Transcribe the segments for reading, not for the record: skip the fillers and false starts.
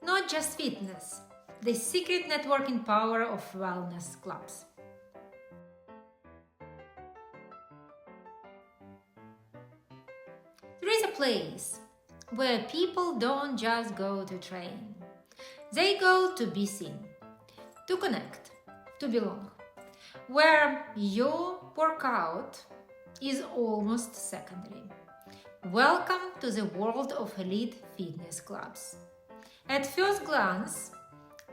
Not just fitness, the secret networking power of wellness clubs. There is a place where people don't just go to train. They go to be seen, to connect, to belong, where your workout is almost secondary. Welcome to the world of elite fitness clubs. At first glance,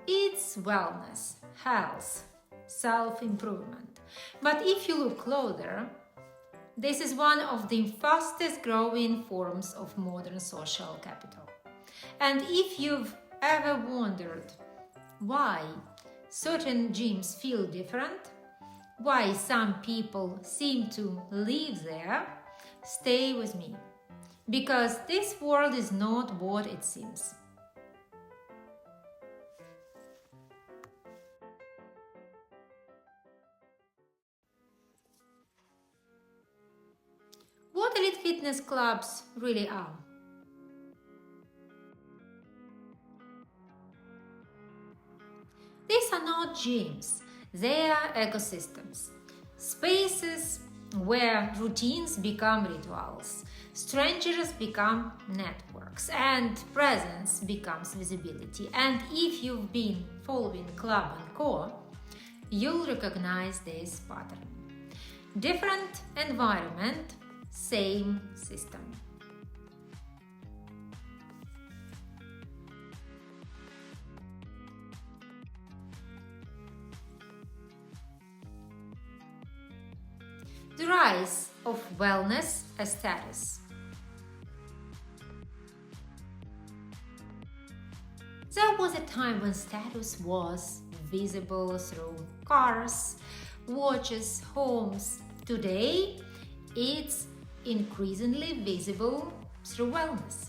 it's wellness, health, self-improvement. But if you look closer, this is one of the fastest growing forms of modern social capital. And if you've ever wondered why certain gyms feel different, why some people seem to live there, stay with me. Because this world is not what it seems. What elite fitness clubs really are? These are not gyms, they are ecosystems. Spaces where routines become rituals, strangers become networks, and presence becomes visibility. And if you've been following ClubAndCo, you'll recognize this pattern. Different environment, same system. The rise of wellness as status. There was a time when status was visible through cars, watches, homes. Today, it's increasingly visible through wellness.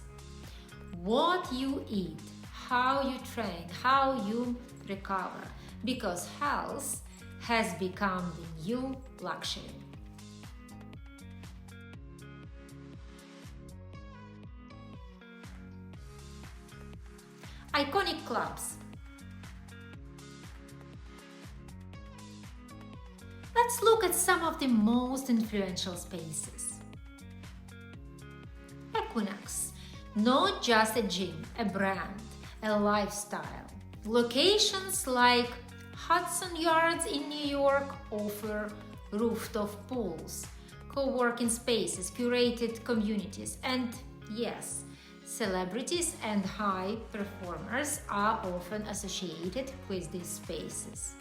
What you eat, how you train, how you recover, because health has become the new luxury. Iconic clubs. Let's look at some of the most influential spaces. Equinox, not just a gym, a brand, a lifestyle. Locations like Hudson Yards in New York offer rooftop pools, co-working spaces, curated communities, and yes, celebrities and high performers are often associated with these spaces.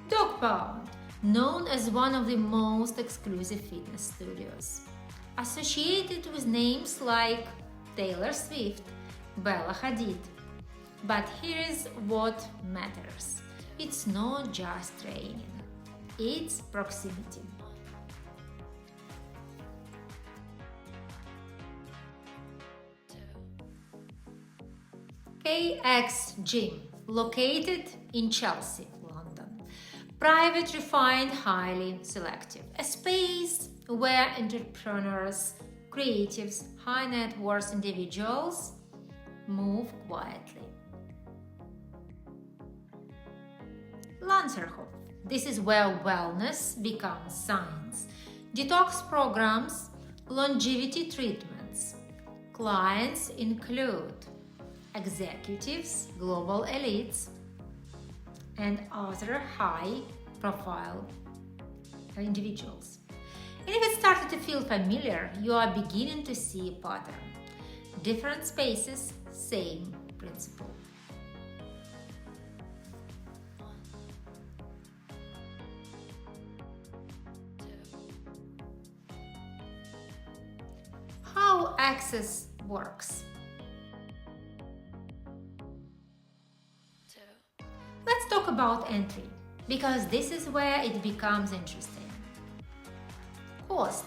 Dog Pound, known as one of the most exclusive fitness studios, associated with names like Taylor Swift, Bella Hadid. But here is what matters. It's not just training, it's proximity. KX Gym, located in Chelsea, London. Private, refined, highly selective. A space where entrepreneurs, creatives, high net worth individuals move quietly. Lanzerhof. This is where wellness becomes science. Detox programs, longevity treatments. Clients include executives, global elites, and other high-profile individuals. And if it started to feel familiar, you are beginning to see a pattern. Different spaces, same principle. How access works. Let's talk about entry, because this is where it becomes interesting. Cost: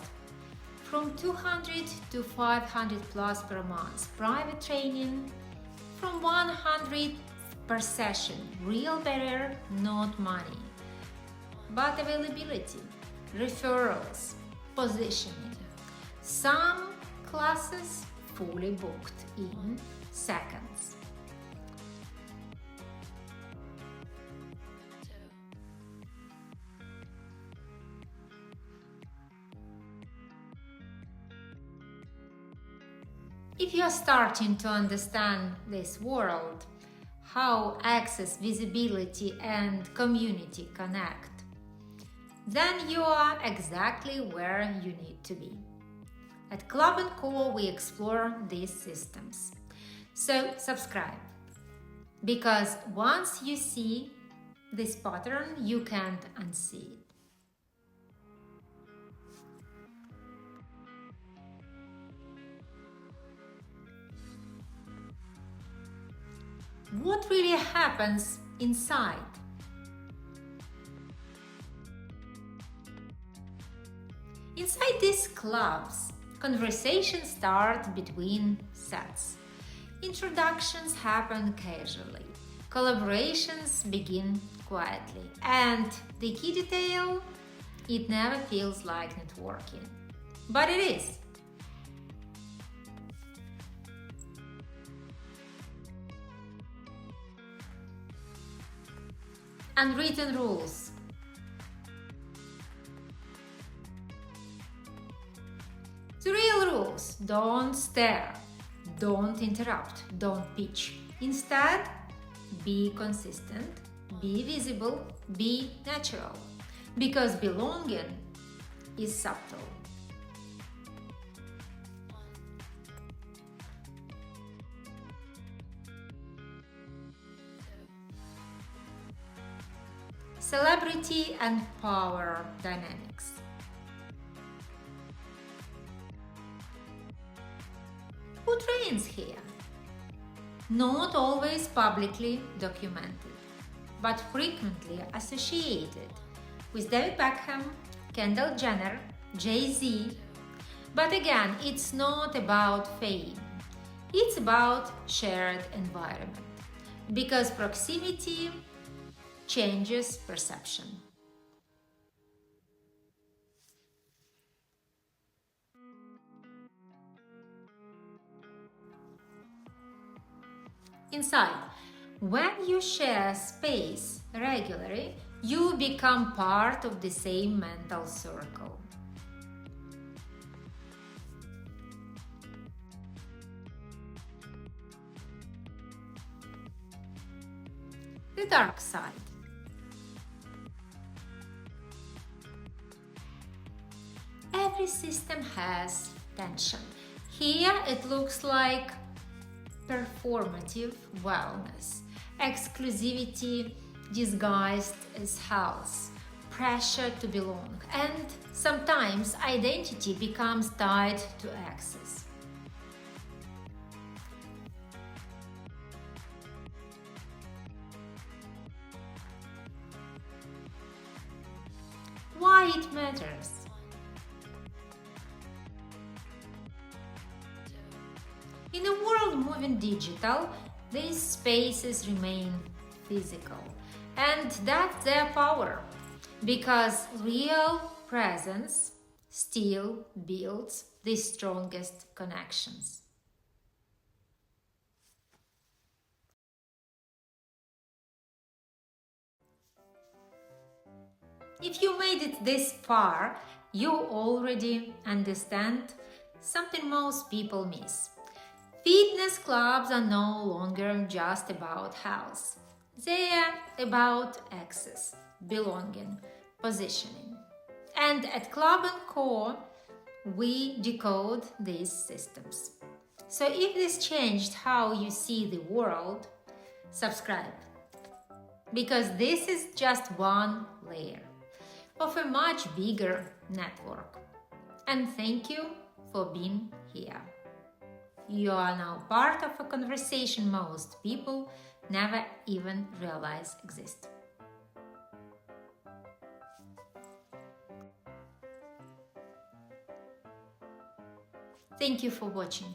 from 200 to 500 plus per month. Private training from 100 per session. Real barrier, not money, but availability, referrals, positioning. Some classes fully booked in seconds. If you are starting to understand this world, how access, visibility, and community connect, then you are exactly where you need to be. At ClubAndCo, we explore these systems. So subscribe, because once you see this pattern, you can't unsee it. What really happens inside? Inside these clubs, conversations start between sets. Introductions happen casually. Collaborations begin quietly. And the key detail? It never feels like networking. But it is. Unwritten rules. The real rules: don't stare, don't interrupt, don't pitch. Instead, be consistent, be visible, be natural. Because belonging is subtle. Celebrity and power dynamics. Who trains here? Not always publicly documented, but frequently associated with David Beckham, Kendall Jenner, Jay-Z. But again, it's not about fame. It's about shared environment. Because proximity changes perception. Inside, when you share space regularly, you become part of the same mental circle. The dark side. Every system has tension. Here it looks like performative wellness, exclusivity disguised as health, pressure to belong, and sometimes identity becomes tied to access. Why it matters? In a world moving digital, these spaces remain physical. And that's their power, because real presence still builds the strongest connections. If you made it this far, you already understand something most people miss. Fitness clubs are no longer just about health. They are about access, belonging, positioning. And at ClubAndCo, we decode these systems. So if this changed how you see the world, subscribe. Because this is just one layer of a much bigger network. And thank you for being here. You are now part of a conversation most people never even realize exists. Thank you for watching.